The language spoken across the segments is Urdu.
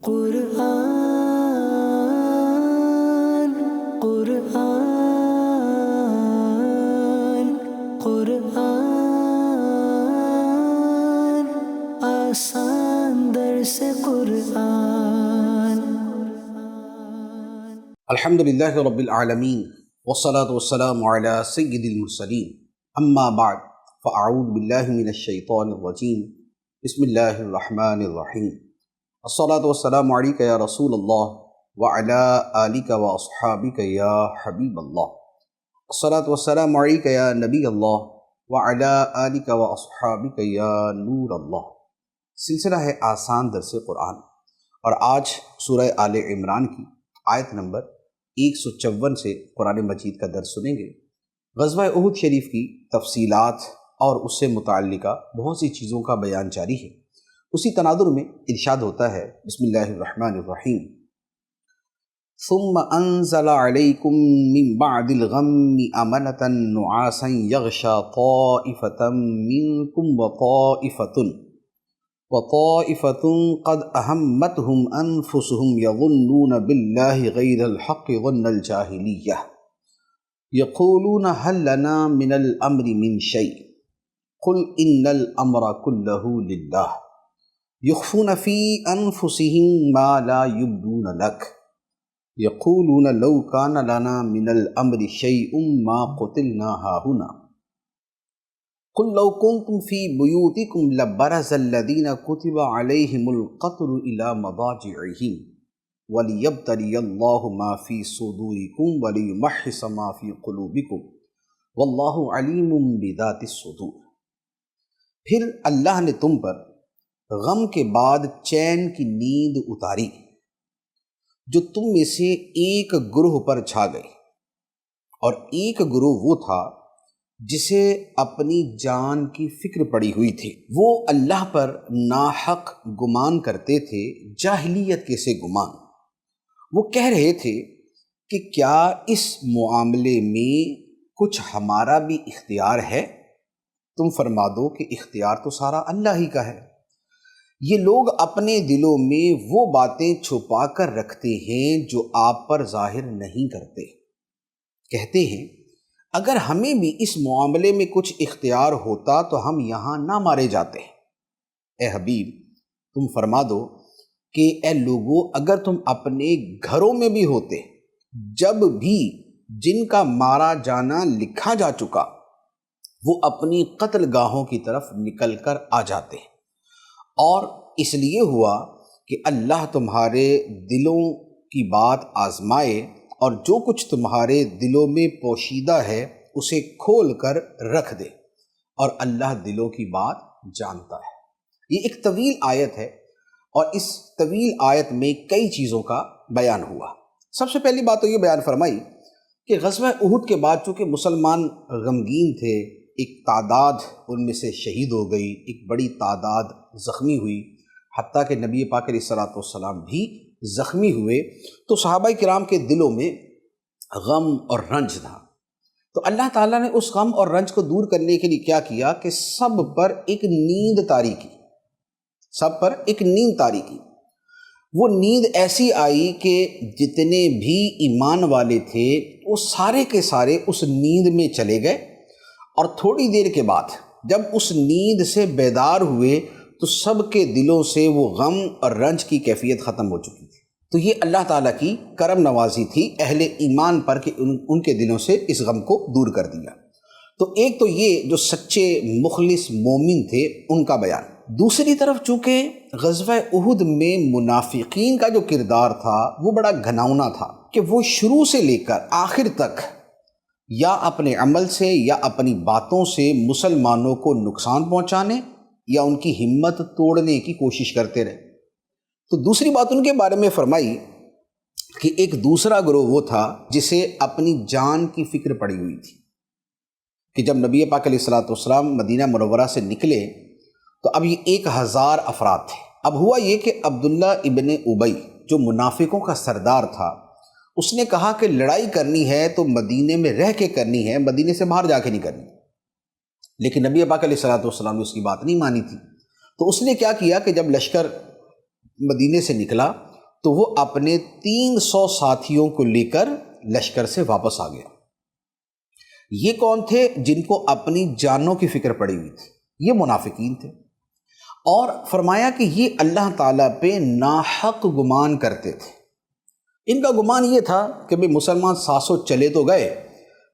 قرآن قرآن قرآن آسان درس قرآن۔ الحمدللہ رب العالمین والصلاة والسلام علی سید المرسلین، اما بعد فاعوذ باللہ من الشیطان الرجیم، بسم اللہ الرحمن الرحیم۔ الصلاة والسلام علیک یا رسول اللہ وعلی آلک واصحابک یا حبیب اللہ۔ الصلاة والسلام علیک یا نبی اللہ وعلی آلک واصحابک یا نور اللہ۔ سلسلہ ہے آسان درس قرآن، اور آج سورہ آل عمران کی آیت نمبر 154 سے قرآن مجید کا درس سنیں گے۔ غزوہ احد شریف کی تفصیلات اور اس سے متعلقہ بہت سی چیزوں کا بیان جاری ہے۔ اسی تناظر میں ارشاد ہوتا ہے، بسم اللہ الرحمن الرحیم، ثم انزل علیکم من بعد الغم امنة نعاسا یغشا طائفة منکم وطائفة قد أهمتهم أنفسهم يظنون بالله غير الحق ظن الجاهلية يقولون هل لنا من الأمر من شيء قل إن الأمر كله لله يخفون في أنفسهم ما لا يبدون لك يقولون لو كان لنا من الأمر شيء ما قتلنا هاهنا قل لو كنتم في بيوتكم لبرز الذين كتب عليهم القتل إلى مضاجعهم وليبتلي الله ما في صدوركم وليمحص ما في قلوبكم والله عليم بذات الصدور۔ پھر اللہ نے تم پر غم کے بعد چین کی نیند اتاری جو تم میں سے ایک گروہ پر چھا گئی، اور ایک گروہ وہ تھا جسے اپنی جان کی فکر پڑی ہوئی تھی۔ وہ اللہ پر ناحق گمان کرتے تھے، جاہلیت کے سے گمان۔ وہ کہہ رہے تھے کہ کیا اس معاملے میں کچھ ہمارا بھی اختیار ہے؟ تم فرما دو کہ اختیار تو سارا اللہ ہی کا ہے۔ یہ لوگ اپنے دلوں میں وہ باتیں چھپا کر رکھتے ہیں جو آپ پر ظاہر نہیں کرتے۔ کہتے ہیں اگر ہمیں بھی اس معاملے میں کچھ اختیار ہوتا تو ہم یہاں نہ مارے جاتے۔ اے حبیب، تم فرما دو کہ اے لوگو، اگر تم اپنے گھروں میں بھی ہوتے، جب بھی جن کا مارا جانا لکھا جا چکا وہ اپنی قتل گاہوں کی طرف نکل کر آ جاتے، اور اس لیے ہوا کہ اللہ تمہارے دلوں کی بات آزمائے اور جو کچھ تمہارے دلوں میں پوشیدہ ہے اسے کھول کر رکھ دے، اور اللہ دلوں کی بات جانتا ہے۔ یہ ایک طویل آیت ہے، اور اس طویل آیت میں کئی چیزوں کا بیان ہوا۔ سب سے پہلی بات تو یہ بیان فرمائی کہ غزوہ احد کے بعد چونکہ مسلمان غمگین تھے، ایک تعداد ان میں سے شہید ہو گئی، ایک بڑی تعداد زخمی ہوئی، حتیٰ کہ نبی پاک علیہ الصلوۃ والسلام بھی زخمی ہوئے، تو صحابہ کرام کے دلوں میں غم اور رنج تھا۔ تو اللہ تعالیٰ نے اس غم اور رنج کو دور کرنے کے لیے کیا کیا کہ سب پر ایک نیند طاری کی، سب پر ایک نیند طاری کی۔ وہ نیند ایسی آئی کہ جتنے بھی ایمان والے تھے وہ سارے کے سارے اس نیند میں چلے گئے، اور تھوڑی دیر کے بعد جب اس نیند سے بیدار ہوئے تو سب کے دلوں سے وہ غم اور رنج کی کیفیت ختم ہو چکی تھی۔ تو یہ اللہ تعالیٰ کی کرم نوازی تھی اہل ایمان پر کہ ان کے دلوں سے اس غم کو دور کر دیا۔ تو ایک تو یہ جو سچے مخلص مومن تھے ان کا بیان۔ دوسری طرف چونکہ غزوہ احد میں منافقین کا جو کردار تھا وہ بڑا گھناؤنا تھا کہ وہ شروع سے لے کر آخر تک یا اپنے عمل سے یا اپنی باتوں سے مسلمانوں کو نقصان پہنچانے یا ان کی ہمت توڑنے کی کوشش کرتے رہے۔ تو دوسری بات ان کے بارے میں فرمائی کہ ایک دوسرا گروہ وہ تھا جسے اپنی جان کی فکر پڑی ہوئی تھی، کہ جب نبی پاک علیہ الصلوۃ والسلام مدینہ منورہ سے نکلے تو اب یہ 1000 افراد تھے۔ اب ہوا یہ کہ عبداللہ ابن ابی جو منافقوں کا سردار تھا، اس نے کہا کہ لڑائی کرنی ہے تو مدینے میں رہ کے کرنی ہے، مدینے سے باہر جا کے نہیں کرنی۔ لیکن نبی پاک علیہ الصلوۃ والسلام نے اس کی بات نہیں مانی تھی۔ تو اس نے کیا کیا کہ جب لشکر مدینے سے نکلا تو وہ اپنے 300 ساتھیوں کو لے کر لشکر سے واپس آ گیا۔ یہ کون تھے؟ جن کو اپنی جانوں کی فکر پڑی ہوئی تھی، یہ منافقین تھے۔ اور فرمایا کہ یہ اللہ تعالیٰ پہ ناحق گمان کرتے تھے۔ ان کا گمان یہ تھا کہ بھئی مسلمان 700 چلے تو گئے،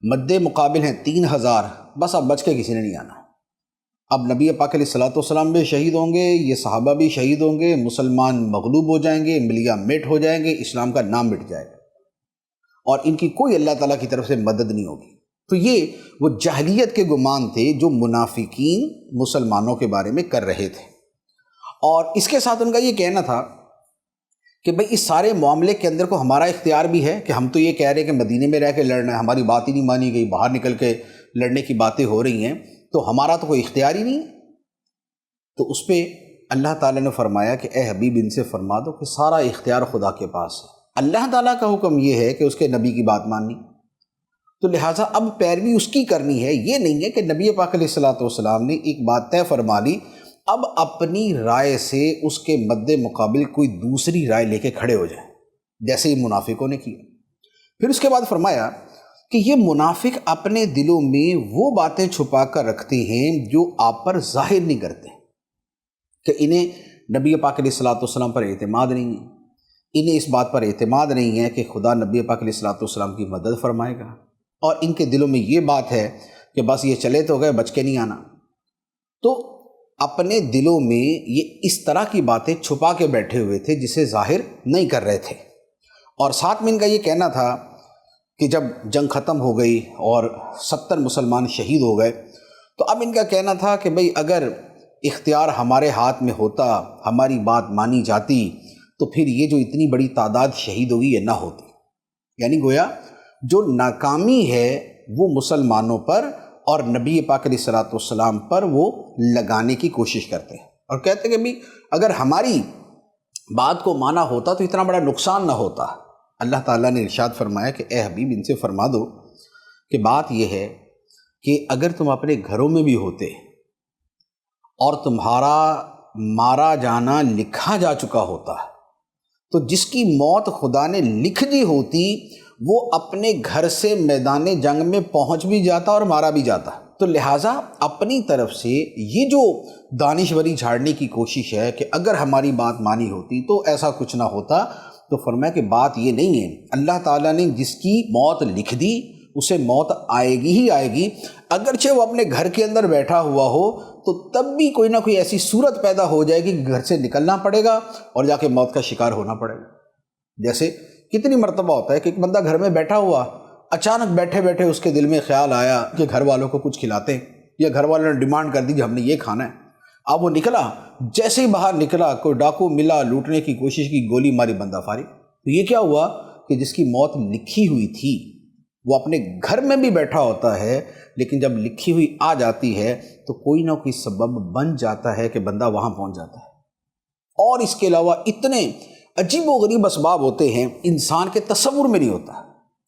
مد مقابل ہیں 3000، بس اب بچ کے کسی نے نہیں آنا۔ اب نبی پاک علیہ الصلوۃ والسلام بھی شہید ہوں گے، یہ صحابہ بھی شہید ہوں گے، مسلمان مغلوب ہو جائیں گے، ملیہ مٹ ہو جائیں گے، اسلام کا نام مٹ جائے گا، اور ان کی کوئی اللہ تعالیٰ کی طرف سے مدد نہیں ہوگی۔ تو یہ وہ جاہلیت کے گمان تھے جو منافقین مسلمانوں کے بارے میں کر رہے تھے۔ اور اس کے ساتھ ان کا یہ کہنا تھا کہ بھئی اس سارے معاملے کے اندر کو ہمارا اختیار بھی ہے، کہ ہم تو یہ کہہ رہے ہیں کہ مدینے میں رہ کے لڑنا ہے، ہماری بات ہی نہیں مانی گئی، باہر نکل کے لڑنے کی باتیں ہو رہی ہیں، تو ہمارا تو کوئی اختیار ہی نہیں۔ تو اس پہ اللہ تعالیٰ نے فرمایا کہ اے حبیب ان سے فرما دو کہ سارا اختیار خدا کے پاس ہے، اللہ تعالیٰ کا حکم یہ ہے کہ اس کے نبی کی بات ماننی، تو لہٰذا اب پیروی اس کی کرنی ہے۔ یہ نہیں ہے کہ نبی پاک علیہ الصلوۃ والسلام نے ایک بات طے فرما لی، اب اپنی رائے سے اس کے مد مقابل کوئی دوسری رائے لے کے کھڑے ہو جائیں، جیسے ہی منافقوں نے کیا۔ پھر اس کے بعد فرمایا کہ یہ منافق اپنے دلوں میں وہ باتیں چھپا کر رکھتے ہیں جو آپ پر ظاہر نہیں کرتے، کہ انہیں نبی پاک علیہ الصلوۃ والسلام پر اعتماد نہیں ہے، انہیں اس بات پر اعتماد نہیں ہے کہ خدا نبی پاک علیہ الصلوۃ والسلام کی مدد فرمائے گا، اور ان کے دلوں میں یہ بات ہے کہ بس یہ چلے تو گئے، بچ کے نہیں آنا۔ تو اپنے دلوں میں یہ اس طرح کی باتیں چھپا کے بیٹھے ہوئے تھے جسے ظاہر نہیں کر رہے تھے۔ اور ساتھ میں ان کا یہ کہنا تھا کہ جب جنگ ختم ہو گئی اور 70 مسلمان شہید ہو گئے، تو اب ان کا کہنا تھا کہ بھئی اگر اختیار ہمارے ہاتھ میں ہوتا، ہماری بات مانی جاتی، تو پھر یہ جو اتنی بڑی تعداد شہید ہوگی یہ نہ ہوتی۔ یعنی گویا جو ناکامی ہے وہ مسلمانوں پر اور نبی پاک علیہ الصلوۃ والسلام پر وہ لگانے کی کوشش کرتے ہیں، اور کہتے ہیں کہ بھی اگر ہماری بات کو مانا ہوتا تو اتنا بڑا نقصان نہ ہوتا۔ اللہ تعالیٰ نے ارشاد فرمایا کہ اے حبیب ان سے فرما دو کہ بات یہ ہے کہ اگر تم اپنے گھروں میں بھی ہوتے اور تمہارا مارا جانا لکھا جا چکا ہوتا، تو جس کی موت خدا نے لکھ دی ہوتی وہ اپنے گھر سے میدان جنگ میں پہنچ بھی جاتا اور مارا بھی جاتا۔ تو لہٰذا اپنی طرف سے یہ جو دانشوری جھاڑنے کی کوشش ہے کہ اگر ہماری بات مانی ہوتی تو ایسا کچھ نہ ہوتا، تو فرمایا کہ بات یہ نہیں ہے، اللہ تعالیٰ نے جس کی موت لکھ دی اسے موت آئے گی ہی آئے گی، اگرچہ وہ اپنے گھر کے اندر بیٹھا ہوا ہو تو تب بھی کوئی نہ کوئی ایسی صورت پیدا ہو جائے گی کہ گھر سے نکلنا پڑے گا اور جا کے موت کا شکار ہونا پڑے گا۔ جیسے کتنی مرتبہ ہوتا ہے کہ ایک بندہ گھر میں بیٹھا ہوا، اچانک بیٹھے بیٹھے اس کے دل میں خیال آیا کہ گھر والوں کو کچھ کھلاتے ہیں، یا گھر والوں نے ڈیمانڈ کر دی کہ ہم نے یہ کھانا ہے۔ اب وہ نکلا، جیسے ہی باہر نکلا کوئی ڈاکو ملا، لوٹنے کی کوشش کی، گولی ماری، بندہ فارغ۔ تو یہ کیا ہوا کہ جس کی موت لکھی ہوئی تھی وہ اپنے گھر میں بھی بیٹھا ہوتا ہے، لیکن جب لکھی ہوئی آ جاتی ہے تو کوئی نہ کوئی سبب بن جاتا ہے کہ بندہ وہاں پہنچ جاتا ہے۔ اور اس کے علاوہ اتنے عجیب و غریب اسباب ہوتے ہیں انسان کے تصور میں نہیں ہوتا۔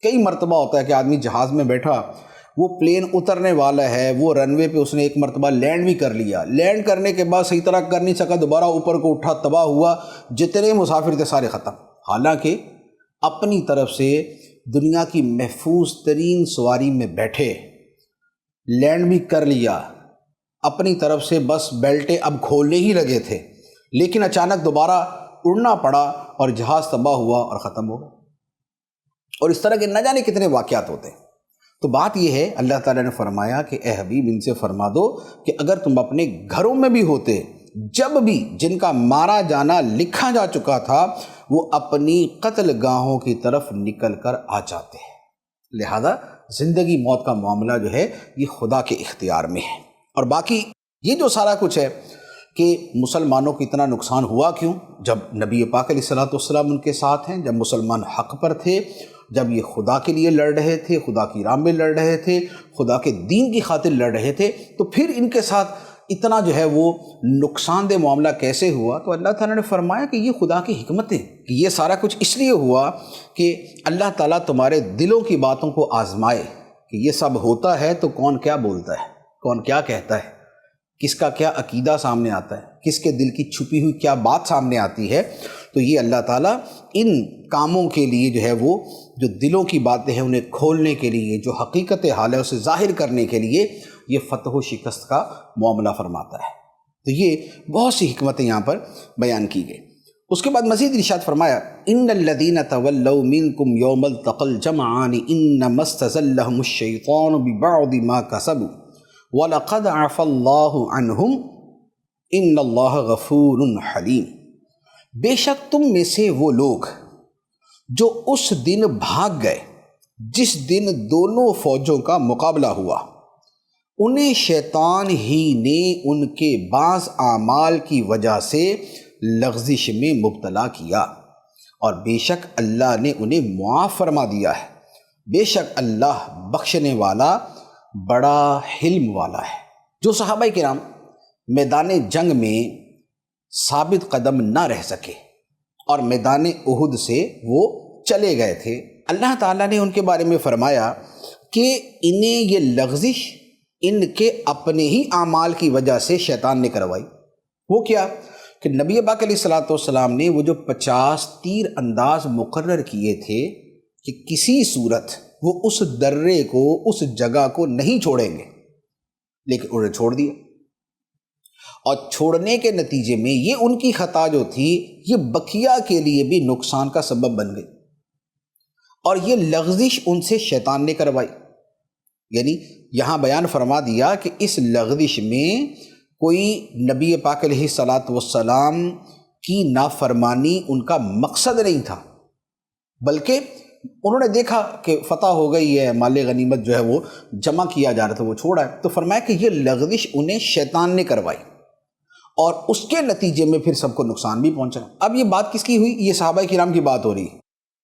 کئی مرتبہ ہوتا ہے کہ آدمی جہاز میں بیٹھا، وہ پلین اترنے والا ہے، وہ رن وے پہ اس نے ایک مرتبہ لینڈ بھی کر لیا، لینڈ کرنے کے بعد صحیح طرح کر نہیں سکا، دوبارہ اوپر کو اٹھا، تباہ ہوا، جتنے مسافر تھے سارے ختم۔ حالانکہ اپنی طرف سے دنیا کی محفوظ ترین سواری میں بیٹھے، لینڈ بھی کر لیا، اپنی طرف سے بس بیلٹیں اب کھولنے ہی لگے تھے، لیکن اچانک دوبارہ اڑنا پڑا اور جہاز تباہ ہوا اور ختم ہو گیا۔ اور اس طرح کے نہ جانے کتنے واقعات ہوتے ہیں۔ تو بات یہ ہے، اللہ تعالیٰ نے فرمایا کہ اے حبیب ان سے فرما دو کہ اگر تم اپنے گھروں میں بھی ہوتے، جب بھی جن کا مارا جانا لکھا جا چکا تھا وہ اپنی قتل گاہوں کی طرف نکل کر آ جاتے ہیں۔ لہذا زندگی موت کا معاملہ جو ہے یہ خدا کے اختیار میں ہے۔ اور باقی یہ جو سارا کچھ ہے کہ مسلمانوں کو اتنا نقصان ہوا کیوں؟ جب نبی پاک علیہ الصلوۃ والسلام ان کے ساتھ ہیں، جب مسلمان حق پر تھے، جب یہ خدا کے لیے لڑ رہے تھے، خدا کی راہ میں لڑ رہے تھے، خدا کے دین کی خاطر لڑ رہے تھے، تو پھر ان کے ساتھ اتنا جو ہے وہ نقصان دہ معاملہ کیسے ہوا؟ تو اللہ تعالیٰ نے فرمایا کہ یہ خدا کی حکمت ہے، کہ یہ سارا کچھ اس لیے ہوا کہ اللہ تعالیٰ تمہارے دلوں کی باتوں کو آزمائے کہ یہ سب ہوتا ہے تو کون کیا بولتا ہے، کون کیا کہتا ہے، کس کا کیا عقیدہ سامنے آتا ہے، کس کے دل کی چھپی ہوئی کیا بات سامنے آتی ہے۔ تو یہ اللہ تعالیٰ ان کاموں کے لیے جو ہے وہ جو دلوں کی باتیں ہیں انہیں کھولنے کے لیے، جو حقیقت حال ہے اسے ظاہر کرنے کے لیے یہ فتح و شکست کا معاملہ فرماتا ہے۔ تو یہ بہت سی حکمتیں یہاں پر بیان کی گئی۔ اس کے بعد مزید ارشاد فرمایا ان الذین تولوا منکم یوم التقى الجمعان انما استزلهم الشیطان ببعض ما کسبوا وَلَقَدْ عَفَا اللَّهُ عَنْهُمْ إِنَّ اللَّهَ غَفُورٌ حَلِيمٌ، بے شک تم میں سے وہ لوگ جو اس دن بھاگ گئے جس دن دونوں فوجوں کا مقابلہ ہوا، انہیں شیطان ہی نے ان کے بعض اعمال کی وجہ سے لغزش میں مبتلا کیا، اور بے شک اللہ نے انہیں معاف فرما دیا ہے، بے شک اللہ بخشنے والا بڑا حلم والا ہے۔ جو صحابہ کرام میدان جنگ میں ثابت قدم نہ رہ سکے اور میدان احد سے وہ چلے گئے تھے، اللہ تعالیٰ نے ان کے بارے میں فرمایا کہ انہیں یہ لغزش ان کے اپنے ہی اعمال کی وجہ سے شیطان نے کروائی۔ وہ کیا کہ نبی پاک علیہ الصلوۃ والسلام نے وہ جو 50 تیر انداز مقرر کیے تھے کہ کسی صورت وہ اس درے کو، اس جگہ کو نہیں چھوڑیں گے، لیکن انہیں چھوڑ دیا، اور چھوڑنے کے نتیجے میں یہ ان کی خطا جو تھی یہ بقیہ کے لیے بھی نقصان کا سبب بن گئی، اور یہ لغزش ان سے شیطان نے کروائی۔ یعنی یہاں بیان فرما دیا کہ اس لغزش میں کوئی نبی پاک علیہ الصلوۃ والسلام کی نافرمانی ان کا مقصد نہیں تھا، بلکہ انہوں نے دیکھا کہ فتح ہو گئی ہے، مال غنیمت جو ہے وہ جمع کیا جا رہا تھا، وہ چھوڑا ہے، تو فرمایا کہ یہ لغزش انہیں شیطان نے کروائی، اور اس کے نتیجے میں پھر سب کو نقصان بھی پہنچا۔ اب یہ بات کس کی ہوئی؟ یہ صحابہ کرام کی بات ہو رہی ہے۔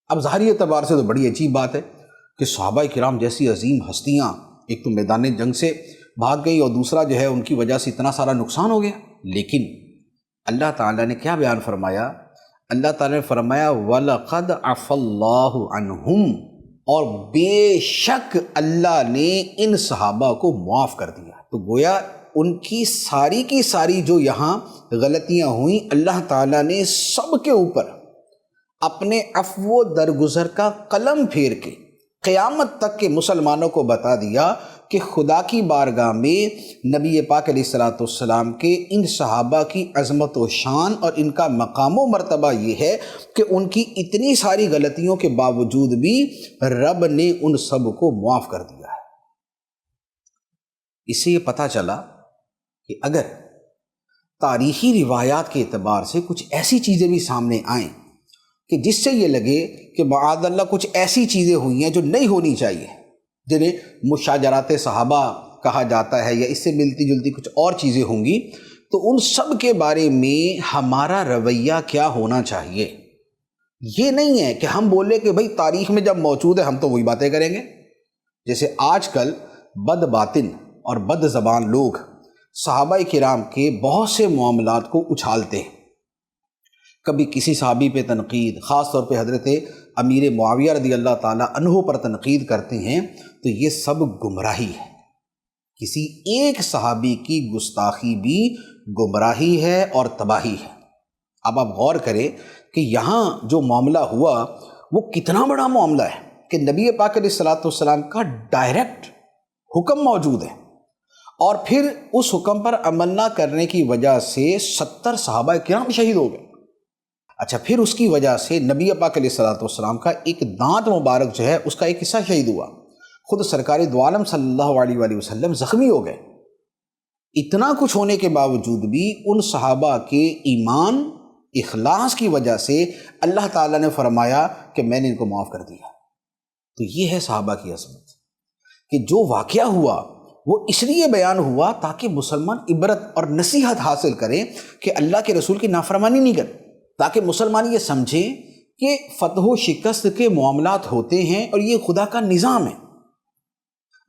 اب ظاہری اعتبار سے تو بڑی عجیب بات ہے کہ صحابہ کرام جیسی عظیم ہستیاں ایک تو میدان جنگ سے بھاگ گئی، اور دوسرا جو ہے ان کی وجہ سے اتنا سارا نقصان ہو گیا، لیکن اللہ تعالیٰ نے کیا بیان فرمایا؟ اللہ تعالیٰ نے فرمایا وَلَقَدْ عَفَا اللَّهُ عَنْهُمْ، اور بے شک اللہ نے ان صحابہ کو معاف کر دیا۔ تو گویا ان کی ساری جو یہاں غلطیاں ہوئیں، اللہ تعالیٰ نے سب کے اوپر اپنے عفو و درگزر کا قلم پھیر کے قیامت تک کے مسلمانوں کو بتا دیا کہ خدا کی بارگاہ میں نبی پاک علیہ الصلوۃ والسلام کے ان صحابہ کی عظمت و شان اور ان کا مقام و مرتبہ یہ ہے کہ ان کی اتنی ساری غلطیوں کے باوجود بھی رب نے ان سب کو معاف کر دیا ہے۔ اس سے یہ پتہ چلا کہ اگر تاریخی روایات کے اعتبار سے کچھ ایسی چیزیں بھی سامنے آئیں کہ جس سے یہ لگے کہ معاذ اللہ کچھ ایسی چیزیں ہوئی ہیں جو نہیں ہونی چاہیے، جنہیں مشاجرات صحابہ کہا جاتا ہے، یا اس سے ملتی جلتی کچھ اور چیزیں ہوں گی، تو ان سب کے بارے میں ہمارا رویہ کیا ہونا چاہیے؟ یہ نہیں ہے کہ ہم بولے کہ بھئی تاریخ میں جب موجود ہے ہم تو وہی باتیں کریں گے۔ جیسے آج کل بد باطن اور بد زبان لوگ صحابہ کرام کے بہت سے معاملات کو اچھالتے ہیں، کبھی کسی صحابی پہ تنقید، خاص طور پہ حضرت امیر معاویہ رضی اللہ تعالیٰ عنہ پر تنقید کرتے ہیں، تو یہ سب گمراہی ہے۔ کسی ایک صحابی کی گستاخی بھی گمراہی ہے اور تباہی ہے۔ اب آپ غور کریں کہ یہاں جو معاملہ ہوا وہ کتنا بڑا معاملہ ہے کہ نبی پاک علیہ الصلوۃ والسلام کا ڈائریکٹ حکم موجود ہے، اور پھر اس حکم پر عمل نہ کرنے کی وجہ سے 70 صحابہ کرام شہید ہو گئے۔ اچھا، پھر اس کی وجہ سے نبی پاک علیہ الصلوۃ والسلام کا ایک دانت مبارک جو ہے اس کا ایک حصہ شہید ہوا، خود سرکار دو عالم صلی اللہ علیہ وآلہ وسلم زخمی ہو گئے۔ اتنا کچھ ہونے کے باوجود بھی ان صحابہ کے ایمان، اخلاص کی وجہ سے اللہ تعالیٰ نے فرمایا کہ میں نے ان کو معاف کر دیا۔ تو یہ ہے صحابہ کی عظمت کہ جو واقعہ ہوا وہ اس لیے بیان ہوا تاکہ مسلمان عبرت اور نصیحت حاصل کریں کہ اللہ کے رسول کی نافرمانی نہیں کریں، تاکہ مسلمان یہ سمجھیں کہ فتح و شکست کے معاملات ہوتے ہیں اور یہ خدا کا نظام ہے،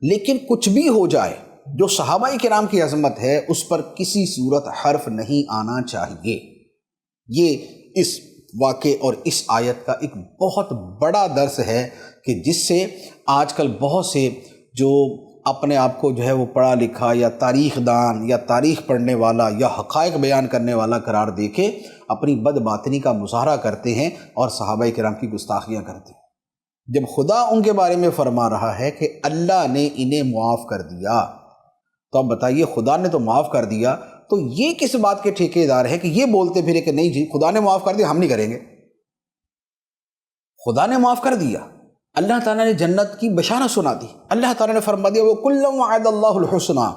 لیکن کچھ بھی ہو جائے جو صحابہ کرام کی عظمت ہے اس پر کسی صورت حرف نہیں آنا چاہیے۔ یہ اس واقعے اور اس آیت کا ایک بہت بڑا درس ہے کہ جس سے آج کل بہت سے جو اپنے آپ کو جو ہے وہ پڑھا لکھا یا تاریخ دان یا تاریخ پڑھنے والا یا حقائق بیان کرنے والا قرار دے کے اپنی بد باطنی کا مظاہرہ کرتے ہیں اور صحابہ کرام کی گستاخیاں کرتے ہیں۔ جب خدا ان کے بارے میں فرما رہا ہے کہ اللہ نے انہیں معاف کر دیا، تو اب بتائیے خدا نے تو معاف کر دیا، تو یہ کس بات کے ٹھیکیدار ہے کہ یہ بولتے پھرے کہ نہیں جی خدا نے معاف کر دیا ہم نہیں کریں گے؟ خدا نے معاف کر دیا، اللہ تعالیٰ نے جنت کی بشارت سنا دی، اللہ تعالیٰ نے فرما دیا وہ کلم وعد اللہ الحسنہ،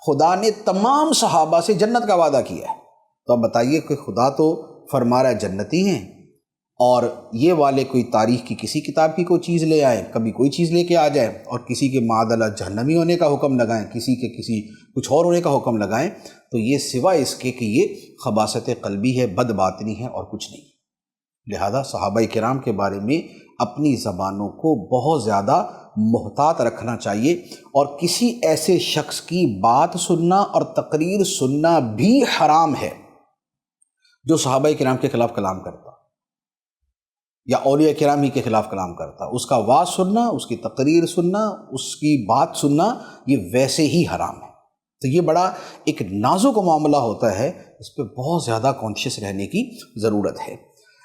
خدا نے تمام صحابہ سے جنت کا وعدہ کیا ہے۔ تو اب بتائیے کہ خدا تو فرما رہا ہے جنتی ہیں، اور یہ والے کوئی تاریخ کی کسی کتاب کی کوئی چیز لے آئیں، کبھی کوئی چیز لے کے آ جائیں اور کسی کے معاذ اللہ جہنمی ہونے کا حکم لگائیں، کسی کے کسی کچھ اور ہونے کا حکم لگائیں، تو یہ سوائے اس کے کہ یہ خباثت قلبی ہے، بد باطنی ہے اور کچھ نہیں۔ لہذا صحابہ کرام کے بارے میں اپنی زبانوں کو بہت زیادہ محتاط رکھنا چاہیے، اور کسی ایسے شخص کی بات سننا اور تقریر سننا بھی حرام ہے جو صحابہ کرام کے خلاف کلام کرتا یا اولیاء کرام ہی کے خلاف کلام کرتا، اس کا واعظ سننا، اس کی تقریر سننا، اس کی بات سننا، یہ ویسے ہی حرام ہے۔ تو یہ بڑا ایک نازک معاملہ ہوتا ہے، اس پہ بہت زیادہ کانشیس رہنے کی ضرورت ہے۔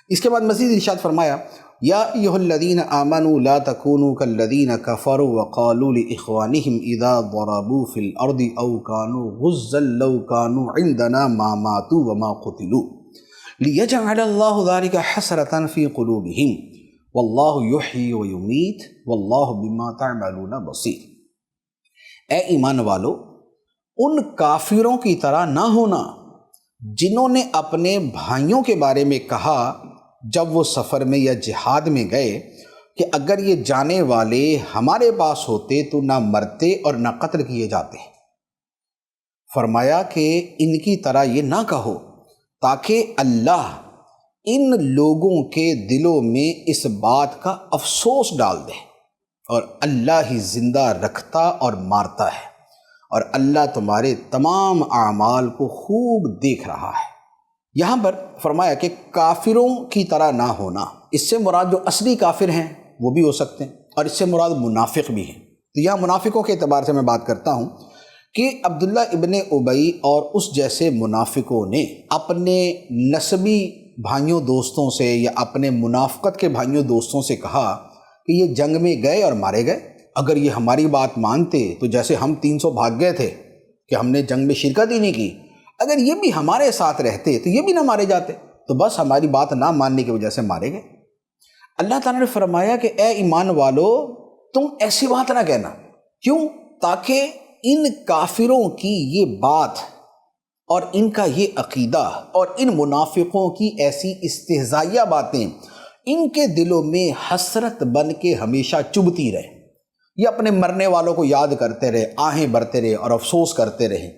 اس کے بعد مزید ارشاد فرمایا یا ایھا الذین آمنوا لا تکونوا کالذین کفروا وقالوا لاخوانہم اذا ضربوا فی الارض او کانوا غزا لو کانوا عندنا ما ماتوا وما قتلوا لیجعل اللہ ذلک حسرۃ فی قلوبہم واللہ یحیی ویمیت واللہ بما تعملون بصیر۔ اے ایمان والو، ان کافروں کی طرح نہ ہونا جنہوں نے اپنے بھائیوں کے بارے میں کہا جب وہ سفر میں یا جہاد میں گئے کہ اگر یہ جانے والے ہمارے پاس ہوتے تو نہ مرتے اور نہ قتل کیے جاتے۔ فرمایا کہ ان کی طرح یہ نہ کہو تاکہ اللہ ان لوگوں کے دلوں میں اس بات کا افسوس ڈال دے، اور اللہ ہی زندہ رکھتا اور مارتا ہے، اور اللہ تمہارے تمام اعمال کو خوب دیکھ رہا ہے۔ یہاں پر فرمایا کہ کافروں کی طرح نہ ہونا، اس سے مراد جو اصلی کافر ہیں وہ بھی ہو سکتے ہیں، اور اس سے مراد منافق بھی ہیں۔ تو یہاں منافقوں کے اعتبار سے میں بات کرتا ہوں کہ عبداللہ ابن ابی اور اس جیسے منافقوں نے اپنے نسبی بھائیوں دوستوں سے یا اپنے منافقت کے بھائیوں دوستوں سے کہا کہ یہ جنگ میں گئے اور مارے گئے، اگر یہ ہماری بات مانتے تو جیسے ہم 300 بھاگ گئے تھے کہ ہم نے جنگ میں شرکت ہی نہیں کی، اگر یہ بھی ہمارے ساتھ رہتے تو یہ بھی نہ مارے جاتے، تو بس ہماری بات نہ ماننے کی وجہ سے مارے گئے۔ اللہ تعالیٰ نے فرمایا کہ اے ایمان والو، تم ایسی بات نہ کہنا، کیوں؟ تاکہ ان کافروں کی یہ بات اور ان کا یہ عقیدہ اور ان منافقوں کی ایسی استہزائیہ باتیں ان کے دلوں میں حسرت بن کے ہمیشہ چبھتی رہے، یہ اپنے مرنے والوں کو یاد کرتے رہے، آہیں بھرتے رہے اور افسوس کرتے رہے۔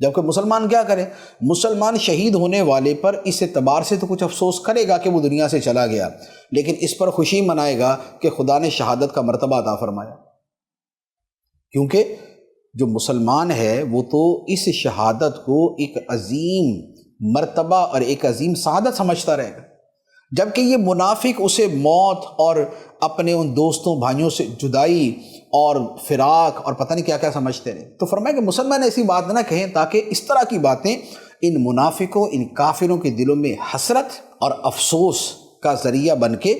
جبکہ مسلمان کیا کرے؟ مسلمان شہید ہونے والے پر اس اعتبار سے تو کچھ افسوس کرے گا کہ وہ دنیا سے چلا گیا، لیکن اس پر خوشی منائے گا کہ خدا نے شہادت کا مرتبہ عطا فرمایا، کیونکہ جو مسلمان ہے وہ تو اس شہادت کو ایک عظیم مرتبہ اور ایک عظیم سعادت سمجھتا رہے گا، جبکہ یہ منافق اسے موت اور اپنے ان دوستوں بھائیوں سے جدائی اور فراق اور پتہ نہیں کیا کیا سمجھتے رہے۔ تو فرمایا کہ مسلمان ایسی بات نہ کہیں تاکہ اس طرح کی باتیں ان منافقوں، ان کافروں کے دلوں میں حسرت اور افسوس کا ذریعہ بن کے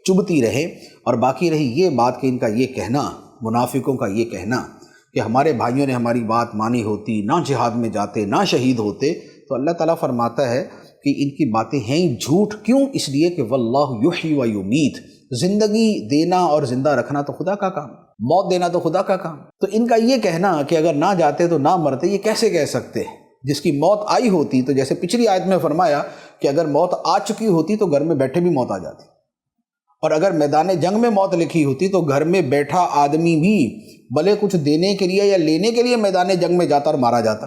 چبھتی رہے، اور باقی رہی یہ بات کہ ان کا یہ کہنا، منافقوں کا یہ کہنا کہ ہمارے بھائیوں نے ہماری بات مانی ہوتی، نہ جہاد میں جاتے، نہ شہید ہوتے، تو اللہ تعالیٰ فرماتا ہے کہ ان کی باتیں ہیں جھوٹ۔ کیوں؟ اس لیے کہ واللہ یحیی و یمیت، زندگی دینا اور زندہ رکھنا تو خدا کا کام، موت دینا تو خدا کا کام۔ تو ان کا یہ کہنا کہ اگر نہ جاتے تو نہ مرتے، یہ کیسے کہہ سکتے ہیں؟ جس کی موت آئی ہوتی، تو جیسے پچھلی آیت میں فرمایا کہ اگر موت آ چکی ہوتی تو گھر میں بیٹھے بھی موت آ جاتی، اور اگر میدان جنگ میں موت لکھی ہوتی تو گھر میں بیٹھا آدمی بھی بھلے کچھ دینے کے لیے یا لینے کے لیے میدان جنگ میں جاتا اور مارا جاتا۔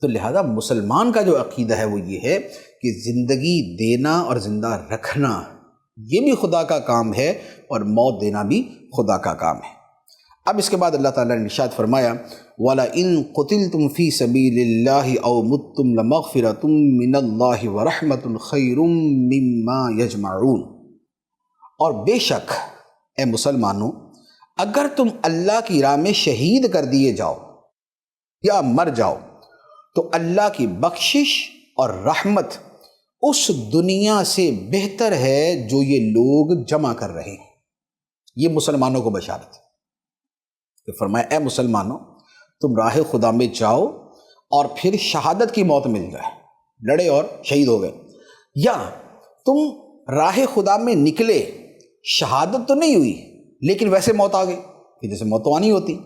تو لہذا مسلمان کا جو عقیدہ ہے وہ یہ ہے کہ زندگی دینا اور زندہ رکھنا یہ بھی خدا کا کام ہے، اور موت دینا بھی خدا کا کام ہے۔ اب اس کے بعد اللہ تعالیٰ نے ارشاد فرمایا وَلَئِن قُتِلْتُمْ فِي سَبِيلِ اللَّهِ أَوْ مُتُّمْ لَمَغْفِرَةٌ مِّنَ اللَّهِ وَرَحْمَةٌ خَيْرٌ مِّمَّا يَجْمَعُونَ، اور بے شک اے مسلمانوں، اگر تم اللہ کی راہ میں شہید کر دیے جاؤ یا مر جاؤ تو اللہ کی بخشش اور رحمت اس دنیا سے بہتر ہے جو یہ لوگ جمع کر رہے ہیں۔ یہ مسلمانوں کو بشارت کہ فرمایا اے مسلمانوں، تم راہ خدا میں جاؤ اور پھر شہادت کی موت مل جائے، لڑے اور شہید ہو گئے، یا تم راہ خدا میں نکلے، شہادت تو نہیں ہوئی لیکن ویسے موت آ گئی، کہ جیسے موت تو آنی ہوتی۔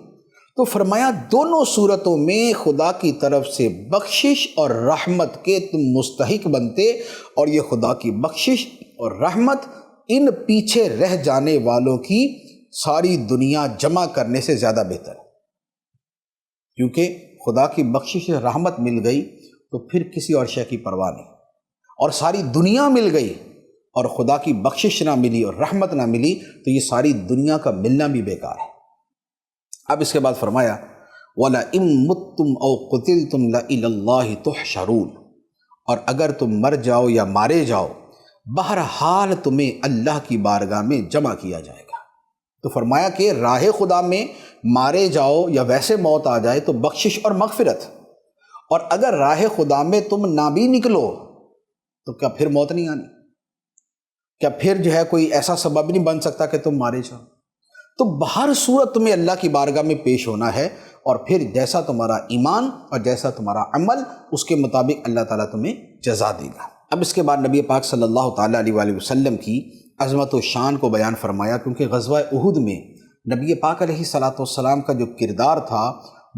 تو فرمایا دونوں صورتوں میں خدا کی طرف سے بخشش اور رحمت کے تم مستحق بنتے، اور یہ خدا کی بخشش اور رحمت ان پیچھے رہ جانے والوں کی ساری دنیا جمع کرنے سے زیادہ بہتر ہے، کیونکہ خدا کی بخشش اور رحمت مل گئی تو پھر کسی اور شے کی پرواہ نہیں، اور ساری دنیا مل گئی اور خدا کی بخشش نہ ملی اور رحمت نہ ملی تو یہ ساری دنیا کا ملنا بھی بیکار ہے۔ اب اس کے بعد فرمایا وَلَئِن مُتُّمْ أَوْ قُتِلْتُمْ لَإِلَى اللَّهِ تُحْشَرُونَ، اور اگر تم مر جاؤ یا مارے جاؤ، بہرحال تمہیں اللہ کی بارگاہ میں جمع کیا جائے گا۔ تو فرمایا کہ راہ خدا میں مارے جاؤ یا ویسے موت آ جائے تو بخشش اور مغفرت، اور اگر راہ خدا میں تم نہ بھی نکلو تو کیا پھر موت نہیں آنی؟ کیا پھر جو ہے کوئی ایسا سبب نہیں بن سکتا کہ تم مارے جاؤ؟ تو بہر صورت تمہیں اللہ کی بارگاہ میں پیش ہونا ہے، اور پھر جیسا تمہارا ایمان اور جیسا تمہارا عمل اس کے مطابق اللہ تعالیٰ تمہیں جزا دے گا۔ اب اس کے بعد نبی پاک صلی اللہ تعالیٰ علیہ وآلہ وسلم کی عظمت و شان کو بیان فرمایا، کیونکہ غزوہ احد میں نبی پاک علیہ الصلاۃ والسلام کا جو کردار تھا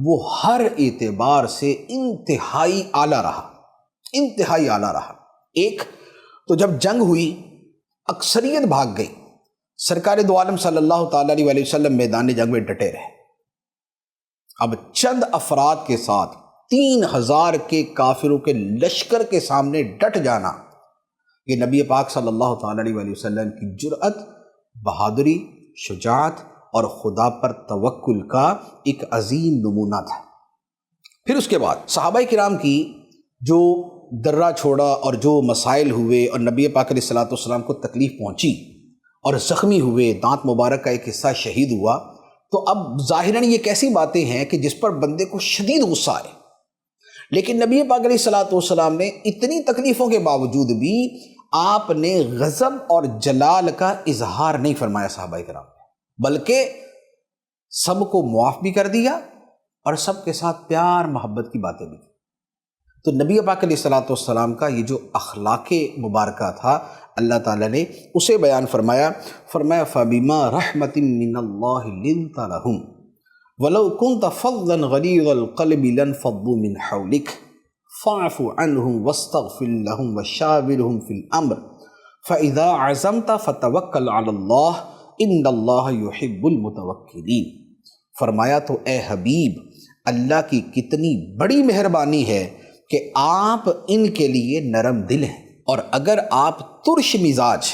وہ ہر اعتبار سے انتہائی اعلیٰ رہا۔ ایک تو جب جنگ ہوئی اکثریت بھاگ گئی، سرکار دو عالم صلی اللہ تعالیٰ علیہ وآلہ وسلم میدان جنگ میں ڈٹے رہے۔ اب چند افراد کے ساتھ 3000 کے کافروں کے لشکر کے سامنے ڈٹ جانا، یہ نبی پاک صلی اللہ تعالیٰ علیہ وآلہ وسلم کی جرأت، بہادری، شجاعت اور خدا پر توکل کا ایک عظیم نمونہ تھا۔ پھر اس کے بعد صحابہ کرام کی جو درہ چھوڑا اور جو مسائل ہوئے اور نبی پاک علیہ الصلوۃ والسلام کو تکلیف پہنچی اور زخمی ہوئے، دانت مبارک کا ایک حصہ شہید ہوا، تو اب ظاہراً یہ کیسی باتیں ہیں کہ جس پر بندے کو شدید غصہ آئے، لیکن نبی پاک علیہ الصلوۃ والسلام نے اتنی تکلیفوں کے باوجود بھی آپ نے غضب اور جلال کا اظہار نہیں فرمایا صحابہ کرام، بلکہ سب کو معاف بھی کر دیا اور سب کے ساتھ پیار محبت کی باتیں بھی کی۔ تو نبی پاک علیہ الصلوۃ والسلام کا یہ جو اخلاق مبارکہ تھا اللہ تعالیٰ نے اسے بیان فرمایا فَبِمَا رَحْمَةٍ مِّنَ اللَّهِ لِنْتَ لَهُمْ وَلَوْ كُنْتَ فَظًّا غَلِيظَ الْقَلْبِ لَانفَضُّوا مِنْ حَوْلِكَ فَاعْفُ عَنْهُمْ وَاسْتَغْفِرْ لَهُمْ وَشَاوِرْهُمْ فِي الْأَمْرِ فَإِذَا عَزَمْتَ فَتَوَكَّلْ عَلَى اللَّهِ إِنَّ اللَّهَ يُحِبُّ الْمُتَوَكِّلِينَ۔ فرمایا تو اے حبیب، اللہ کی کتنی بڑی مہربانی ہے کہ آپ ان کے لیے نرم دل ہیں، اور اگر آپ ترش مزاج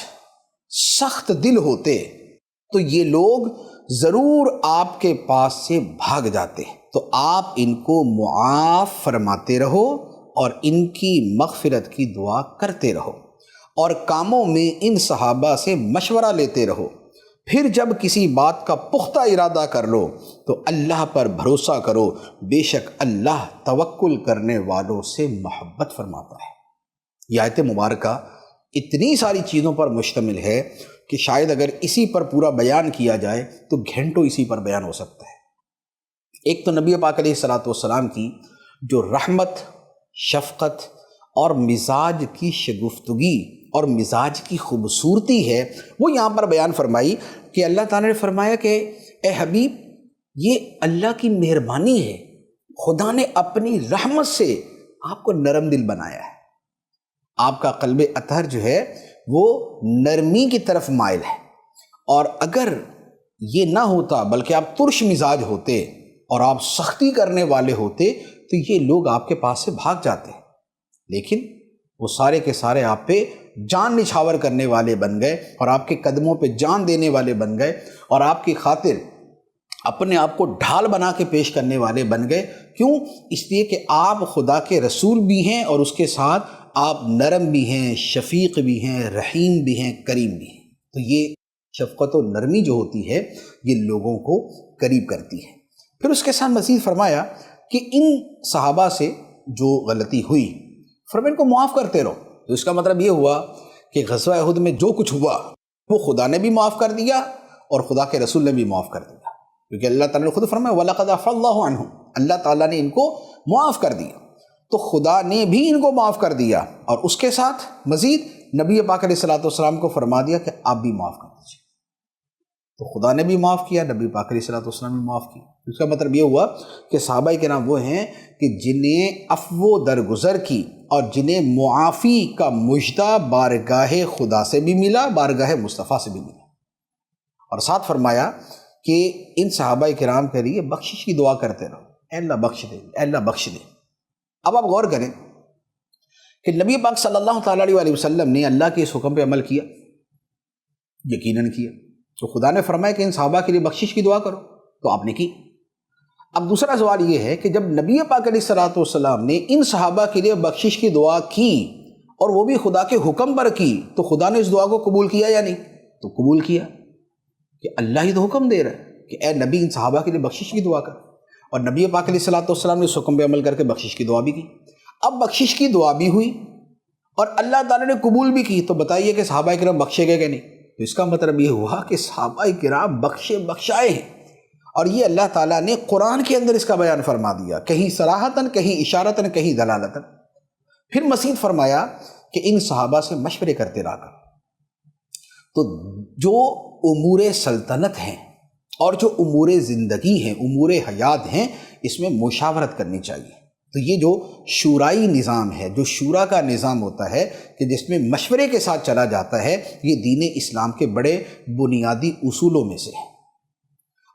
سخت دل ہوتے تو یہ لوگ ضرور آپ کے پاس سے بھاگ جاتے۔ تو آپ ان کو معاف فرماتے رہو اور ان کی مغفرت کی دعا کرتے رہو، اور کاموں میں ان صحابہ سے مشورہ لیتے رہو، پھر جب کسی بات کا پختہ ارادہ کر لو تو اللہ پر بھروسہ کرو، بے شک اللہ توکل کرنے والوں سے محبت فرماتا ہے۔ یہ آیت مبارکہ اتنی ساری چیزوں پر مشتمل ہے کہ شاید اگر اسی پر پورا بیان کیا جائے تو گھنٹوں اسی پر بیان ہو سکتا ہے۔ ایک تو نبی پاک علیہ الصلوۃ والسلام کی جو رحمت، شفقت اور مزاج کی شگفتگی اور مزاج کی خوبصورتی ہے وہ یہاں پر بیان فرمائی کہ اللہ تعالیٰ نے فرمایا کہ اے حبیب، یہ اللہ کی مہربانی ہے، خدا نے اپنی رحمت سے آپ کو نرم دل بنایا ہے، آپ کا قلب اطہر جو ہے وہ نرمی کی طرف مائل ہے، اور اگر یہ نہ ہوتا بلکہ آپ ترش مزاج ہوتے اور آپ سختی کرنے والے ہوتے تو یہ لوگ آپ کے پاس سے بھاگ جاتے، لیکن وہ سارے کے سارے آپ پہ جان نچھاور کرنے والے بن گئے اور آپ کے قدموں پہ جان دینے والے بن گئے اور آپ کی خاطر اپنے آپ کو ڈھال بنا کے پیش کرنے والے بن گئے۔ کیوں؟ اس لیے کہ آپ خدا کے رسول بھی ہیں اور اس کے ساتھ آپ نرم بھی ہیں، شفیق بھی ہیں، رحیم بھی ہیں، کریم بھی ہیں۔ تو یہ شفقت و نرمی جو ہوتی ہے یہ لوگوں کو قریب کرتی ہے۔ پھر اس کے ساتھ مزید فرمایا کہ ان صحابہ سے جو غلطی ہوئی، فرمایا ان کو معاف کرتے رہو، تو اس کا مطلب یہ ہوا کہ غزوہ احد میں جو کچھ ہوا وہ خدا نے بھی معاف کر دیا اور خدا کے رسول نے بھی معاف کر دیا، کیونکہ اللہ تعالیٰ نے خود فرمایا وَلَقَدْ عَفَا اللَّهُ عَنْهُمْ، اللہ تعالیٰ نے ان کو معاف کر دیا، تو خدا نے بھی ان کو معاف کر دیا، اور اس کے ساتھ مزید نبی پاک علیہ السلام کو فرما دیا کہ آپ بھی معاف کر دیجیے۔ تو خدا نے بھی معاف کیا، نبی پاک علیہ السلام نے معاف کیا۔ اس کا مطلب یہ ہوا کہ صحابہ کرام وہ ہیں کہ جنہیں عفو درگزر کی اور جنہیں معافی کا مژدہ بارگاہ خدا سے بھی ملا، بارگاہ مصطفیٰ سے بھی ملا، اور ساتھ فرمایا کہ ان صحابہ کرام کے لیے بخشش کی دعا کرتے رہو، اے اللہ بخش دے، اے اللہ بخش دے۔ اب آپ غور کریں کہ نبی پاک صلی اللہ تعالیٰ علیہ وسلم نے اللہ کے اس حکم پہ عمل کیا، یقیناً کیا۔ تو خدا نے فرمایا کہ ان صحابہ کے لیے بخشش کی دعا کرو، تو آپ نے کی۔ اب دوسرا سوال یہ ہے کہ جب نبی پاک علیہ السلام نے ان صحابہ کے لیے بخشش کی دعا کی اور وہ بھی خدا کے حکم پر کی، تو خدا نے اس دعا کو قبول کیا یا نہیں؟ تو قبول کیا، کہ اللہ ہی تو حکم دے رہا ہے کہ اے نبی ان صحابہ کے لیے بخشش کی دعا کر، اور نبی پاک علیہ السلام نے اس حکم پہ عمل کر کے بخشش کی دعا بھی کی۔ اب بخشش کی دعا بھی ہوئی اور اللہ تعالیٰ نے قبول بھی کی، تو بتائیے کہ صحابہ کرام بخشے گئے کہ نہیں؟ تو اس کا مطلب یہ ہوا کہ صحابہ کرام بخشائے ہیں، اور یہ اللہ تعالیٰ نے قرآن کے اندر اس کا بیان فرما دیا، کہیں صراحتاً، کہیں اشارتاً، کہیں دلالتاً۔ پھر مزید فرمایا کہ ان صحابہ سے مشورے کرتے رہا کر۔ تو جو امور سلطنت ہیں اور جو امور زندگی ہیں، امور حیات ہیں، اس میں مشاورت کرنی چاہیے۔ تو یہ جو شورائی نظام ہے، جو شورا کا نظام ہوتا ہے کہ جس میں مشورے کے ساتھ چلا جاتا ہے، یہ دین اسلام کے بڑے بنیادی اصولوں میں سے ہے۔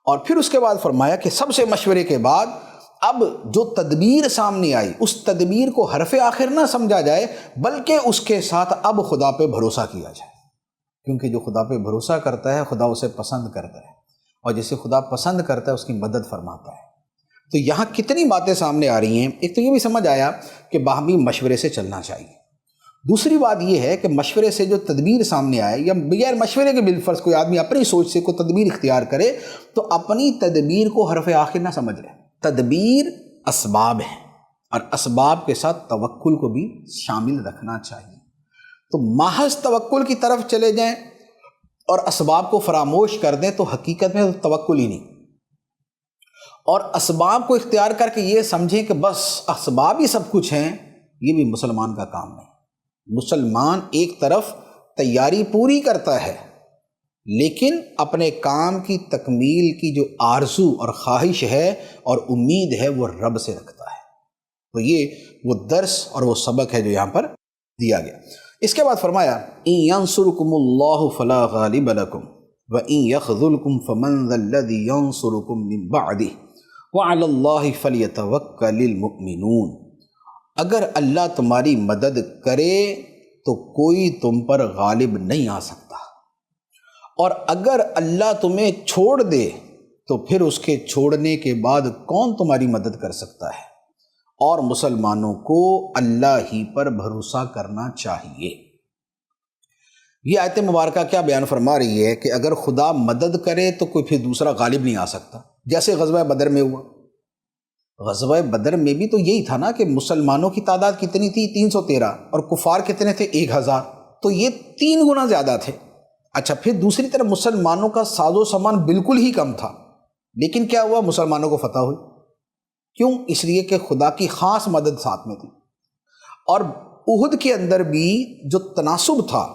اور پھر اس کے بعد فرمایا کہ سب سے مشورے کے بعد اب جو تدبیر سامنے آئی، اس تدبیر کو حرف آخر نہ سمجھا جائے، بلکہ اس کے ساتھ اب خدا پہ بھروسہ کیا جائے، کیونکہ جو خدا پہ بھروسہ کرتا ہے خدا اسے پسند کرتا ہے، اور جسے خدا پسند کرتا ہے اس کی مدد فرماتا ہے۔ تو یہاں کتنی باتیں سامنے آ رہی ہیں۔ ایک تو یہ بھی سمجھ آیا کہ باہمی مشورے سے چلنا چاہیے۔ دوسری بات یہ ہے کہ مشورے سے جو تدبیر سامنے آئے، یا بغیر مشورے کے بالفرض کوئی آدمی اپنی سوچ سے کوئی تدبیر اختیار کرے، تو اپنی تدبیر کو حرف آخر نہ سمجھ لے۔ تدبیر اسباب ہے، اور اسباب کے ساتھ توکل کو بھی شامل رکھنا چاہیے۔ تو محض توکل کی طرف چلے جائیں اور اسباب کو فراموش کر دیں تو حقیقت میں توکل ہی نہیں، اور اسباب کو اختیار کر کے یہ سمجھیں کہ بس اسباب ہی سب کچھ ہیں، یہ بھی مسلمان کا کام نہیں۔ مسلمان ایک طرف تیاری پوری کرتا ہے، لیکن اپنے کام کی تکمیل کی جو آرزو اور خواہش ہے اور امید ہے وہ رب سے رکھتا ہے۔ تو یہ وہ درس اور وہ سبق ہے جو یہاں پر دیا گیا۔ اس کے بعد فرمایا ان ینصرکم اللہ فلا غالب لکم وان یخذلکم فمن ذا الذی ینصرکم من بعدہ وعلی اللہ فلیتوکل المؤمنون۔ اگر اللہ تمہاری مدد کرے تو کوئی تم پر غالب نہیں آ سکتا، اور اگر اللہ تمہیں چھوڑ دے تو پھر اس کے چھوڑنے کے بعد کون تمہاری مدد کر سکتا ہے، اور مسلمانوں کو اللہ ہی پر بھروسہ کرنا چاہیے۔ یہ آیت مبارکہ کیا بیان فرما رہی ہے کہ اگر خدا مدد کرے تو کوئی پھر دوسرا غالب نہیں آ سکتا، جیسے غزوہ بدر میں ہوا۔ غزوہ بدر میں بھی تو یہی تھا نا کہ مسلمانوں کی تعداد کتنی تھی؟ 313، اور کفار کتنے تھے؟ 1000، تو یہ 3 گنا زیادہ تھے۔ اچھا، پھر دوسری طرف مسلمانوں کا ساز و سامان بالکل ہی کم تھا، لیکن کیا ہوا؟ مسلمانوں کو فتح ہوئی۔ کیوں؟ اس لیے کہ خدا کی خاص مدد ساتھ میں تھی۔ اور احد کے اندر بھی جو تناسب تھا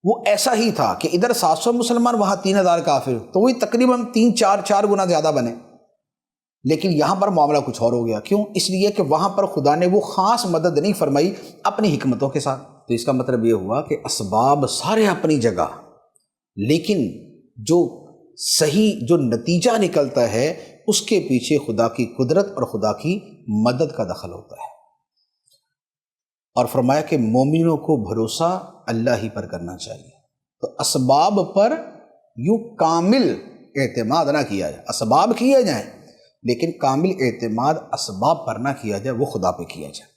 وہ ایسا ہی تھا کہ ادھر 700 مسلمان، وہاں 3000 کافر، تو وہی تقریباً 3-4 گنا زیادہ بنے۔ لیکن یہاں پر معاملہ کچھ اور ہو گیا۔ کیوں؟ اس لیے کہ وہاں پر خدا نے وہ خاص مدد نہیں فرمائی اپنی حکمتوں کے ساتھ۔ تو اس کا مطلب یہ ہوا کہ اسباب سارے اپنی جگہ، لیکن جو صحیح جو نتیجہ نکلتا ہے اس کے پیچھے خدا کی قدرت اور خدا کی مدد کا دخل ہوتا ہے۔ اور فرمایا کہ مومنوں کو بھروسہ اللہ ہی پر کرنا چاہیے۔ تو اسباب پر یوں کامل اعتماد نہ کیا جائے، اسباب کیے جائیں لیکن کامل اعتماد اسباب پر نہ کیا جائے، وہ خدا پہ کیا جائے۔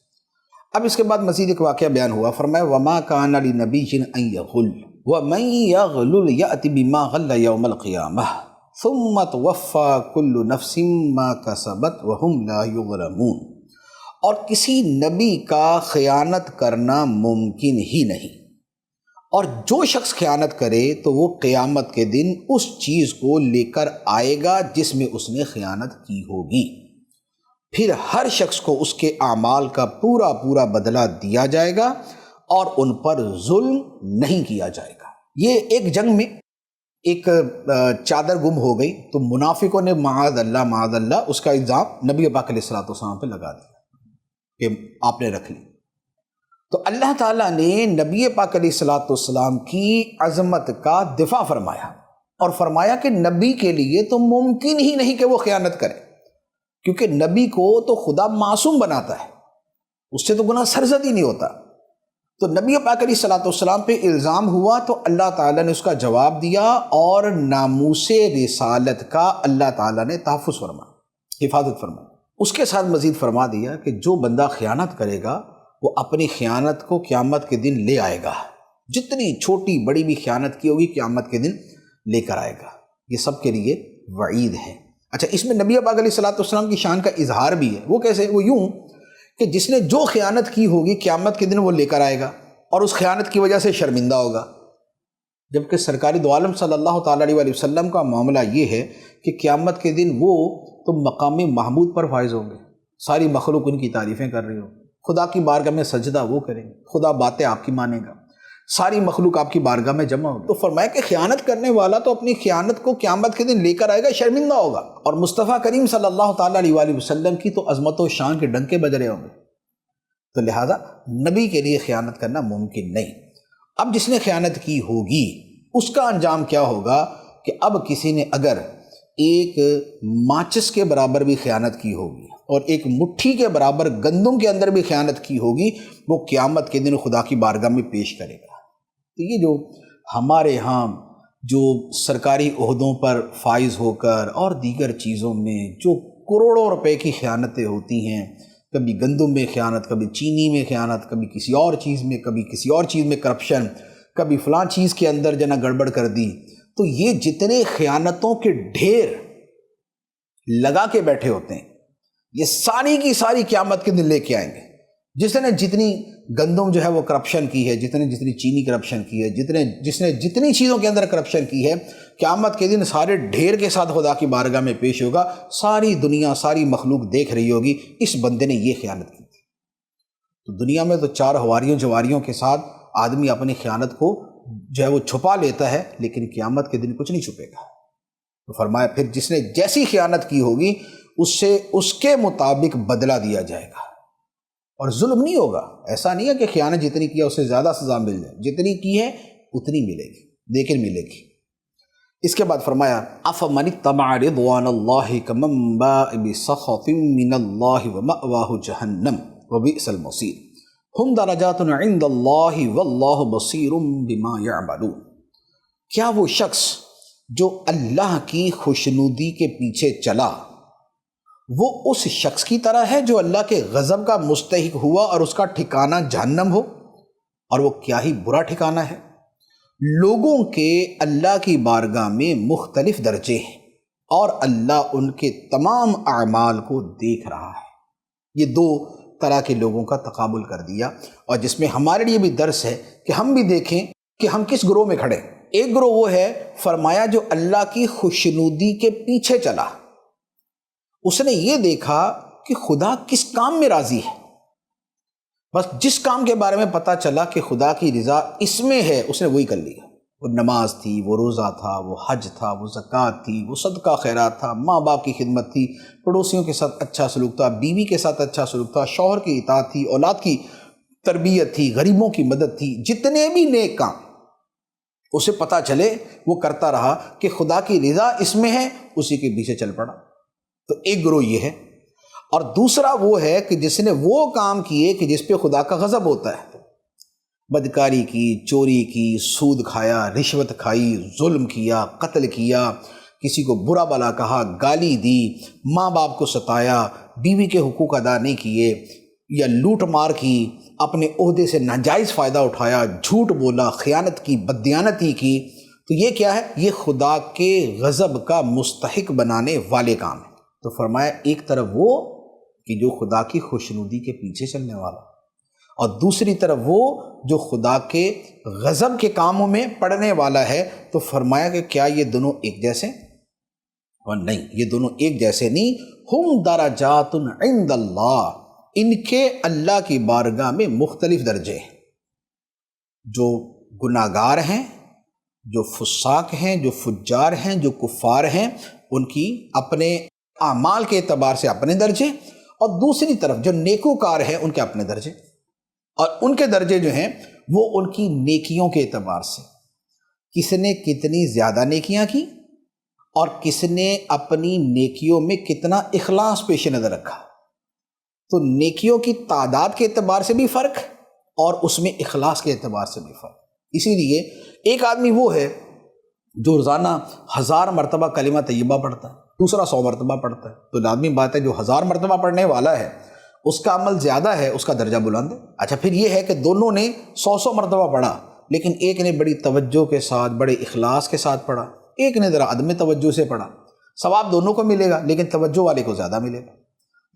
اب اس کے بعد مزید ایک واقعہ بیان ہوا۔ فرمایا وما کان لنبی ان یغل ومن یغل یأت بما غل یوم القیامہ ثم توفی کل نفس ما کسبت وهم لا یظلمون۔ اور کسی نبی کا خیانت کرنا ممکن ہی نہیں، اور جو شخص خیانت کرے تو وہ قیامت کے دن اس چیز کو لے کر آئے گا جس میں اس نے خیانت کی ہوگی، پھر ہر شخص کو اس کے اعمال کا پورا پورا بدلہ دیا جائے گا اور ان پر ظلم نہیں کیا جائے گا۔ یہ ایک جنگ میں ایک چادر گم ہو گئی تو منافقوں نے معاذ اللہ اس کا الزام نبی پاک علیہ الصلوۃ والسلام پہ لگا دیا کہ آپ نے رکھ لی۔ تو اللہ تعالیٰ نے نبی پاک علیہ الصلوۃ والسلام کی عظمت کا دفاع فرمایا اور فرمایا کہ نبی کے لیے تو ممکن ہی نہیں کہ وہ خیانت کرے، کیونکہ نبی کو تو خدا معصوم بناتا ہے، اس سے تو گناہ سرزد ہی نہیں ہوتا۔ تو نبی پاک علیہ الصلوۃ والسلام پہ الزام ہوا تو اللہ تعالیٰ نے اس کا جواب دیا اور ناموس رسالت کا اللہ تعالیٰ نے تحفظ فرمایا، حفاظت فرمائی۔ اس کے ساتھ مزید فرما دیا کہ جو بندہ خیانت کرے گا وہ اپنی خیانت کو قیامت کے دن لے آئے گا، جتنی چھوٹی بڑی بھی خیانت کی ہوگی قیامت کے دن لے کر آئے گا۔ یہ سب کے لیے وعید ہے۔ اچھا، اس میں نبی پاک علیہ الصلوۃ والسلام کی شان کا اظہار بھی ہے۔ وہ کیسے؟ وہ یوں کہ جس نے جو خیانت کی ہوگی قیامت کے دن وہ لے کر آئے گا اور اس خیانت کی وجہ سے شرمندہ ہوگا، جبکہ سرکاری دو عالم صلی اللہ تعالیٰ علیہ وسلم کا معاملہ یہ ہے کہ قیامت کے دن وہ تو مقام محمود پر فائز ہوں گے، ساری مخلوق ان کی تعریفیں کر رہی ہوگی، خدا کی بارگاہ میں سجدہ وہ کریں گے، خدا باتیں آپ کی مانے گا، ساری مخلوق آپ کی بارگاہ میں جمع ہوگی۔ تو فرمایا کہ خیانت کرنے والا تو اپنی خیانت کو قیامت کے دن لے کر آئے گا، شرمندہ ہوگا، اور مصطفیٰ کریم صلی اللہ تعالیٰ علیہ وسلم کی تو عظمت و شان کے ڈنکے بج رہے ہوں گے۔ تو لہٰذا نبی کے لیے خیانت کرنا ممکن نہیں۔ اب جس نے خیانت کی ہوگی اس کا انجام کیا ہوگا کہ اب کسی نے اگر ایک ماچس کے برابر بھی خیانت کی ہوگی اور ایک مٹھی کے برابر گندم کے اندر بھی خیانت کی ہوگی، وہ قیامت کے دن خدا کی بارگاہ میں پیش کرے گا۔ تو یہ جو ہمارے ہاں جو سرکاری عہدوں پر فائز ہو کر اور دیگر چیزوں میں جو کروڑوں روپے کی خیانتیں ہوتی ہیں، کبھی گندم میں خیانت، کبھی چینی میں خیانت، کبھی کسی اور چیز میں، کبھی کسی اور چیز میں کرپشن، کبھی فلاں چیز کے اندر جنا گڑبڑ کر دی، تو یہ جتنے خیانتوں کے ڈھیر لگا کے بیٹھے ہوتے ہیں یہ ساری کی ساری قیامت کے دن لے کے آئیں گے۔ جس نے جتنی گندم جو ہے وہ کرپشن کی ہے، جتنی چینی کرپشن کی ہے، جس نے جتنی چیزوں کے اندر کرپشن کی ہے، قیامت کے دن سارے ڈھیر کے ساتھ خدا کی بارگاہ میں پیش ہوگا، ساری دنیا ساری مخلوق دیکھ رہی ہوگی اس بندے نے یہ خیانت کی تھی۔ تو دنیا میں تو چار ہواریوں جواریوں کے ساتھ آدمی اپنی خیانت کو جو ہے وہ چھپا لیتا ہے، لیکن قیامت کے دن کچھ نہیں چھپے گا۔ تو فرمایا پھر جس نے جیسی خیانت کی ہوگی اس سے اس کے مطابق بدلہ دیا جائے گا، اور ظلم نہیں ہوگا۔ ایسا نہیں ہے کہ خیانت جتنی کی ہے اس سے زیادہ سزا مل جائے، جتنی کی ہے اتنی ملے گی، لیکن ملے گی۔ اس کے بعد فرمایا افمن اتبع رضوان اللہ کمن باء بسخط من اللہ ومأواہ جہنم وبئس المصیر ہم درجات عند اللہ واللہ بصیر بما یعملون۔ کیا وہ شخص جو اللہ کی خوشنودی کے پیچھے چلا وہ اس شخص کی طرح ہے جو اللہ کے غضب کا مستحق ہوا اور اس کا ٹھکانہ جہنم ہو؟ اور وہ کیا ہی برا ٹھکانہ ہے۔ لوگوں کے اللہ کی بارگاہ میں مختلف درجے ہیں اور اللہ ان کے تمام اعمال کو دیکھ رہا ہے۔ یہ دو طرح کے لوگوں کا تقابل کر دیا، اور جس میں ہمارے لیے بھی درس ہے کہ ہم بھی دیکھیں کہ ہم کس گروہ میں کھڑے۔ ایک گروہ وہ ہے فرمایا جو اللہ کی خوشنودی کے پیچھے چلا، اس نے یہ دیکھا کہ خدا کس کام میں راضی ہے، بس جس کام کے بارے میں پتہ چلا کہ خدا کی رضا اس میں ہے اس نے وہی کر لیا۔ وہ نماز تھی، وہ روزہ تھا، وہ حج تھا، وہ زکوٰۃ تھی، وہ صدقہ خیرات تھا، ماں باپ کی خدمت تھی، پڑوسیوں کے ساتھ اچھا سلوک تھا، بیوی کے ساتھ اچھا سلوک تھا، شوہر کی اطاعت تھی، اولاد کی تربیت تھی، غریبوں کی مدد تھی، جتنے بھی نیک کام اسے پتہ چلے وہ کرتا رہا کہ خدا کی رضا اس میں ہے، اسی کے پیچھے چل پڑا۔ تو ایک گروہ یہ ہے، اور دوسرا وہ ہے کہ جس نے وہ کام کیے کہ جس پہ خدا کا غضب ہوتا ہے، بدکاری کی، چوری کی، سود کھایا، رشوت کھائی، ظلم کیا، قتل کیا، کسی کو برا بلا کہا، گالی دی، ماں باپ کو ستایا، بیوی کے حقوق ادا نہیں کیے، یا لوٹ مار کی، اپنے عہدے سے ناجائز فائدہ اٹھایا، جھوٹ بولا، خیانت کی، بددیانتی کی، تو یہ کیا ہے؟ یہ خدا کے غضب کا مستحق بنانے والے کام ہیں۔ تو فرمایا ایک طرف وہ کہ جو خدا کی خوشنودی کے پیچھے چلنے والا، اور دوسری طرف وہ جو خدا کے غضب کے کاموں میں پڑنے والا ہے۔ تو فرمایا کہ کیا یہ دونوں ایک جیسے؟ اور نہیں، یہ دونوں ایک جیسے نہیں۔ ہم درجات عند اللہ، ان کے اللہ کی بارگاہ میں مختلف درجے ہیں۔ جو گناہگار ہیں، جو فساق ہیں، جو فجار ہیں، جو کفار ہیں، ان کی اپنے اعمال کے اعتبار سے اپنے درجے، اور دوسری طرف جو نیکوکار ہیں ان کے اپنے درجے، اور ان کے درجے جو ہیں وہ ان کی نیکیوں کے اعتبار سے، کس نے کتنی زیادہ نیکیاں کی اور کس نے اپنی نیکیوں میں کتنا اخلاص پیش نظر رکھا۔ تو نیکیوں کی تعداد کے اعتبار سے بھی فرق اور اس میں اخلاص کے اعتبار سے بھی فرق۔ اسی لیے ایک آدمی وہ ہے جو روزانہ 1000 مرتبہ کلمہ طیبہ پڑھتا ہے، دوسرا 100 مرتبہ پڑھتا ہے، تو لازمی بات ہے جو 1000 مرتبہ پڑھنے والا ہے اس کا عمل زیادہ ہے، اس کا درجہ بلند ہے۔ اچھا، پھر یہ ہے کہ دونوں نے 100 مرتبہ پڑھا، لیکن ایک نے بڑی توجہ کے ساتھ، بڑے اخلاص کے ساتھ پڑھا، ایک نے ذرا عدم توجہ سے پڑھا، ثواب دونوں کو ملے گا، لیکن توجہ والے کو زیادہ ملے گا۔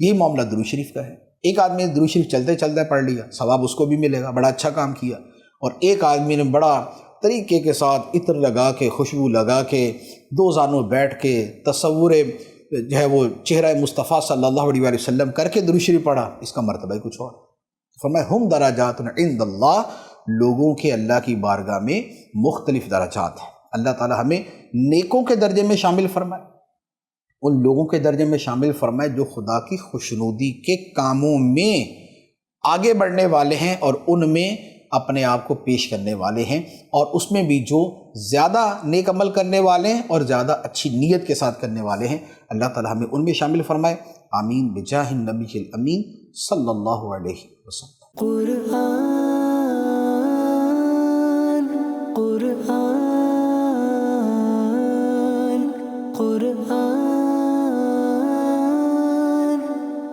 یہی معاملہ درود شریف کا ہے۔ ایک آدمی نے درود شریف چلتے چلتے پڑھ لیا، ثواب اس کو بھی ملے گا، بڑا اچھا کام کیا، اور ایک آدمی نے بڑا طریقے کے ساتھ عطر لگا کے، خوشبو لگا کے، دو زانوں بیٹھ کے تصور جو ہے وہ چہرہ مصطفیٰ صلی اللہ علیہ وآلہ وسلم کر کے درود شریف پڑھا، اس کا مرتبہ ہی کچھ اور۔ فرمایا ہم درجات عند اللہ، لوگوں کے اللہ کی بارگاہ میں مختلف درجات ہیں۔ اللہ تعالی ہمیں نیکوں کے درجے میں شامل فرمائے، ان لوگوں کے درجے میں شامل فرمائے جو خدا کی خوشنودی کے کاموں میں آگے بڑھنے والے ہیں اور ان میں اپنے آپ کو پیش کرنے والے ہیں، اور اس میں بھی جو زیادہ نیک عمل کرنے والے ہیں اور زیادہ اچھی نیت کے ساتھ کرنے والے ہیں۔ اللہ تعالی ہمیں ان میں شامل فرمائے، آمین بجاہ النبی الامین صلی اللہ علیہ وسلم۔ قرآن قرآن قرآن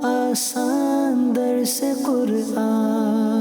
آسان درس قرآن